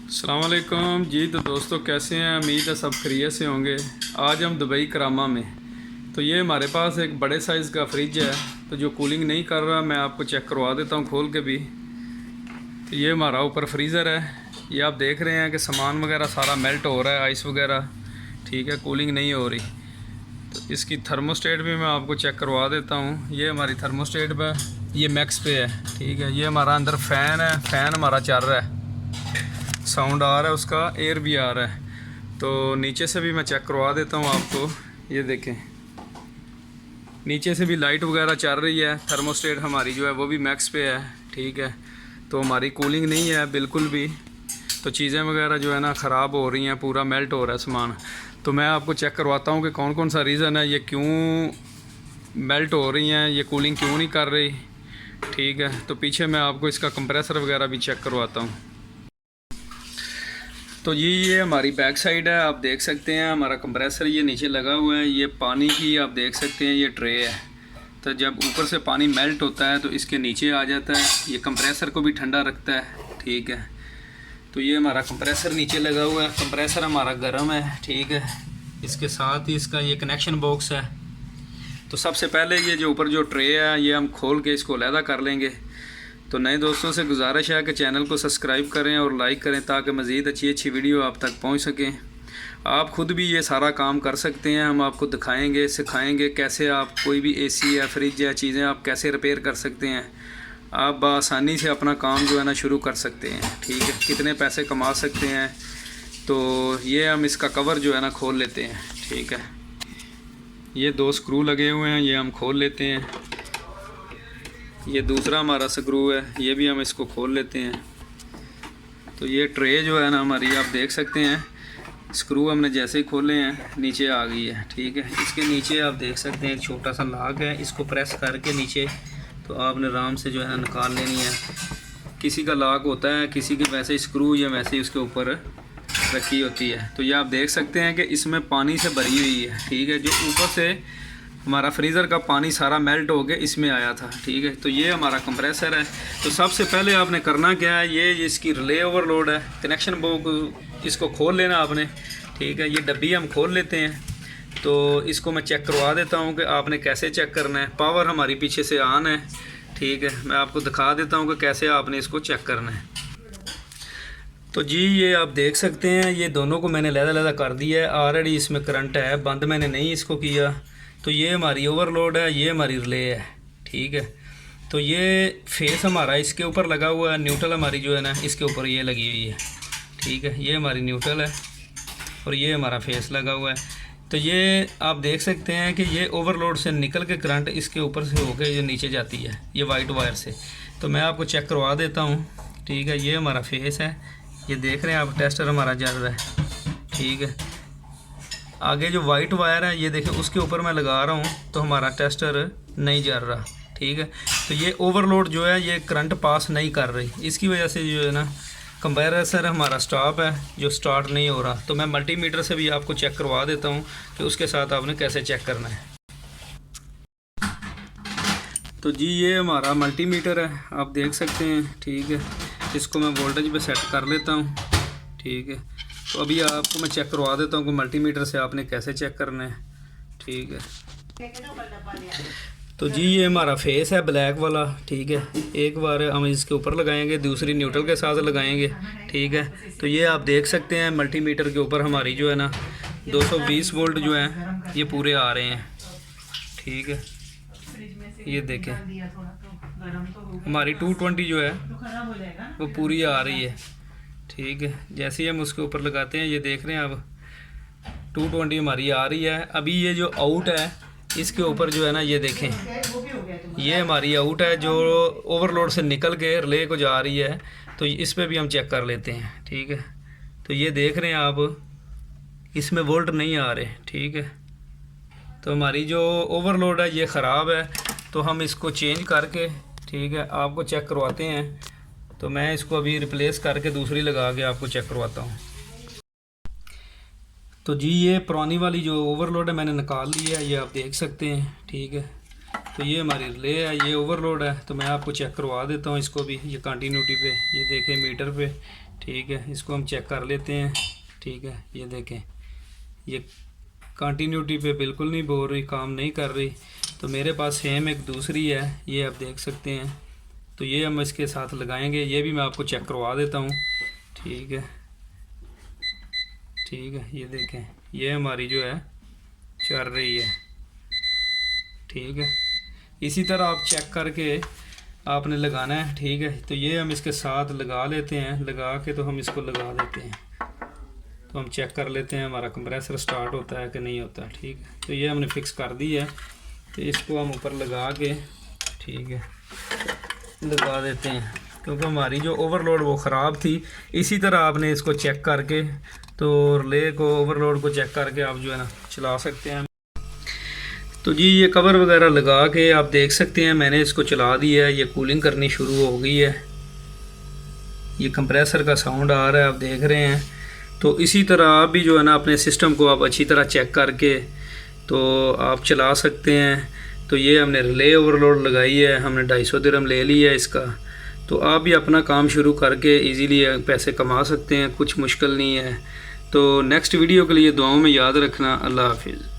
अस्सलाम वालेकुम जी। तो दोस्तों कैसे हैं? उम्मीद है सब खैरियत से होंगे। आज हम दुबई करामा में, तो ये हमारे पास एक बड़े साइज़ का फ्रिज है, तो जो कूलिंग नहीं कर रहा मैं आपको चेक करवा देता हूँ खोल के भी। तो ये हमारा ऊपर फ्रीज़र है, ये आप देख रहे हैं कि सामान वगैरह सारा मेल्ट हो रहा है, आइस वगैरह, ठीक है, कूलिंग नहीं हो रही। तो इसकी थर्मोस्टेट भी मैं आपको चेक करवा देता हूँ। ये हमारी थर्मोस्टेट पे, ये मैक्स पे है, ठीक है। ये हमारा अंदर फ़ैन है, फ़ैन हमारा चल रहा है, साउंड आ रहा है उसका, एयर भी आ रहा है। तो नीचे से भी मैं चेक करवा देता हूँ आपको। ये देखें, नीचे से भी लाइट वगैरह चल रही है। थर्मोस्टेट हमारी जो है वो भी मैक्स पे है, ठीक है। तो हमारी कूलिंग नहीं है बिल्कुल भी, तो चीज़ें वगैरह जो है ना ख़राब हो रही हैं, पूरा मेल्ट हो रहा है सामान। तो मैं आपको चेक करवाता हूँ कि कौन कौन सा रीज़न है, ये क्यों मेल्ट हो रही हैं, ये कूलिंग क्यों नहीं कर रही, ठीक है। तो पीछे मैं आपको इसका कंप्रेसर वगैरह भी चेक करवाता हूँ। तो ये हमारी बैक साइड है, आप देख सकते हैं हमारा कंप्रेसर ये नीचे लगा हुआ है। ये पानी की आप देख सकते हैं ये ट्रे है, तो जब ऊपर से पानी मेल्ट होता है तो इसके नीचे आ जाता है। ये कंप्रेसर को भी ठंडा रखता है, ठीक है। तो ये हमारा कंप्रेसर नीचे लगा हुआ है, कंप्रेसर हमारा गर्म है, ठीक है। इसके साथ ही इसका ये कनेक्शन बॉक्स है। तो सबसे पहले ये जो ऊपर जो ट्रे है ये हम खोल के इसको अलहदा कर लेंगे। तो नए दोस्तों से गुजारिश है कि चैनल को सब्सक्राइब करें और लाइक करें ताकि मज़ीद अच्छी अच्छी वीडियो आप तक पहुंच सकें। आप ख़ुद भी ये सारा काम कर सकते हैं, हम आपको दिखाएंगे, सिखाएंगे कैसे आप कोई भी एसी या फ्रिज या चीज़ें आप कैसे रिपेयर कर सकते हैं। आप बआसानी से अपना काम जो है ना शुरू कर सकते हैं, ठीक है। कितने पैसे कमा सकते हैं। तो ये हम इसका कवर जो है ना खोल लेते हैं, ठीक है। ये 2 स्क्रू लगे हुए हैं, ये हम खोल लेते हैं। ये दूसरा हमारा स्क्रू है, ये भी हम इसको खोल लेते हैं। तो ये ट्रे जो है ना हमारी, आप देख सकते हैं स्क्रू हमने जैसे ही खोले हैं नीचे आ गई है, ठीक है। इसके नीचे आप देख सकते हैं एक छोटा सा लॉक है, इसको प्रेस करके नीचे तो आपने आराम से जो है निकाल लेनी है। किसी का लॉक होता है, किसी के वैसे स्क्रू या वैसे ही उसके ऊपर रखी होती है। तो ये आप देख सकते हैं कि इसमें पानी से भरी हुई है, ठीक है। जो ऊपर से हमारा फ्रीज़र का पानी सारा मेल्ट हो गया इसमें आया था, ठीक है। तो ये हमारा कंप्रेसर है। तो सबसे पहले आपने करना क्या है, ये इसकी रिले ओवरलोड है, कनेक्शन बॉक्स इसको खोल लेना आपने, ठीक है। ये डब्बी हम खोल लेते हैं। तो इसको मैं चेक करवा देता हूँ कि आपने कैसे चेक करना है। पावर हमारी पीछे से ऑन है, ठीक है। मैं आपको दिखा देता हूँ कि कैसे आपने इसको चेक करना है। तो जी ये आप देख सकते हैं ये दोनों को मैंने लहदा कर दिया है। ऑलरेडी इसमें करंट है, बंद मैंने नहीं इसको किया। तो ये हमारी ओवरलोड है, ये हमारी रिले है, ठीक है। तो ये फेस हमारा इसके ऊपर लगा हुआ है, न्यूट्रल हमारी जो है ना इसके ऊपर ये लगी हुई है, ठीक है। ये हमारी न्यूट्रल है और ये हमारा फेस लगा हुआ है। तो ये आप देख सकते हैं कि ये ओवरलोड से निकल के करंट इसके ऊपर से होकर ये नीचे जाती है, ये वाइट वायर से। तो मैं आपको चेक करवा देता हूँ, ठीक है। ये हमारा फेस है, ये देख रहे हैं आप, टेस्टर हमारा जल रहा है, ठीक है। आगे जो वाइट वायर है ये देखिए उसके ऊपर मैं लगा रहा हूँ तो हमारा टेस्टर नहीं जल रहा, ठीक है। तो ये ओवरलोड जो है ये करंट पास नहीं कर रही, इसकी वजह से जो है ना कंप्रेसर हमारा स्टॉप है, जो स्टार्ट नहीं हो रहा। तो मैं मल्टीमीटर से भी आपको चेक करवा देता हूँ कि उसके साथ आपने कैसे चेक करना है। तो जी ये हमारा मल्टीमीटर है, आप देख सकते हैं, ठीक है। इसको मैं वोल्टेज पे सेट कर लेता हूँ, ठीक है। तो अभी आपको मैं चेक करवा देता हूँ कि मल्टीमीटर से आपने कैसे चेक करना है, ठीक है। तो जी ये हमारा फेस है ब्लैक वाला, ठीक है। एक बार हम इसके ऊपर लगाएंगे, दूसरी न्यूट्रल के साथ लगाएंगे, ठीक है। तो ये आप देख सकते हैं मल्टीमीटर के ऊपर हमारी जो है ना 220 वोल्ट जो है ये पूरे आ रहे हैं, ठीक है। ये देखें हमारी 220 जो है वो पूरी आ रही है, ठीक है। जैसे ही हम उसके ऊपर लगाते हैं ये देख रहे हैं अब 220 हमारी आ रही है। अभी ये जो आउट है इसके ऊपर जो है ना ये देखें, ये हमारी आउट है जो ओवरलोड से निकल के रिले को जा रही है। तो इस पे भी हम चेक कर लेते हैं, ठीक है। तो ये देख रहे हैं आप, इसमें वोल्ट नहीं आ रहे, ठीक है। तो हमारी जो ओवरलोड है ये ख़राब है, तो हम इसको चेंज करके, ठीक है, आपको चेक करवाते हैं। तो मैं इसको अभी रिप्लेस करके दूसरी लगा के आपको चेक करवाता हूँ। तो जी ये पुरानी वाली जो ओवरलोड है मैंने निकाल ली है, ये आप देख सकते हैं, ठीक है। तो ये हमारी रिले है, ये ओवरलोड है। तो मैं आपको चेक करवा देता हूँ इसको भी, ये कंटिन्यूटी पे, ये देखें मीटर पे, ठीक है, इसको हम चेक कर लेते हैं। ठीक है, ये देखें ये कंटिन्यूटी पे बिल्कुल नहीं बोल रही, काम नहीं कर रही। तो मेरे पास सेम एक दूसरी है, ये आप देख सकते हैं। तो ये हम इसके साथ लगाएंगे, ये भी मैं आपको चेक करवा देता हूँ। ठीक है, ठीक है, ये देखें ये हमारी जो है चल रही है। ठीक है, इसी तरह आप चेक करके आपने लगाना है। ठीक है, तो ये हम इसके साथ लगा लेते हैं, लगा के तो हम इसको लगा देते हैं। तो हम चेक कर लेते हैं हमारा कंप्रेसर स्टार्ट होता है कि नहीं होता। ठीक है, तो ये हमने फिक्स कर दी है। तो इसको हम ऊपर लगा के ठीक है लगा देते हैं, क्योंकि हमारी जो ओवरलोड वो ख़राब थी। इसी तरह आपने इसको चेक करके तो रिले को ओवरलोड को चेक करके आप जो है ना चला सकते हैं। तो जी ये कवर वगैरह लगा के आप देख सकते हैं मैंने इसको चला दिया है, ये कूलिंग करनी शुरू हो गई है। ये कंप्रेसर का साउंड आ रहा है, आप देख रहे हैं। तो इसी तरह आप भी जो है ना अपने सिस्टम को आप अच्छी तरह चेक करके तो आप चला सकते हैं। तो ये हमने रिले ओवरलोड लगाई है, हमने 250 दिरहम ले लिया है इसका। तो आप भी अपना काम शुरू करके इजीली पैसे कमा सकते हैं, कुछ मुश्किल नहीं है। तो नेक्स्ट वीडियो के लिए दुआओं में याद रखना। अल्लाह हाफिज़।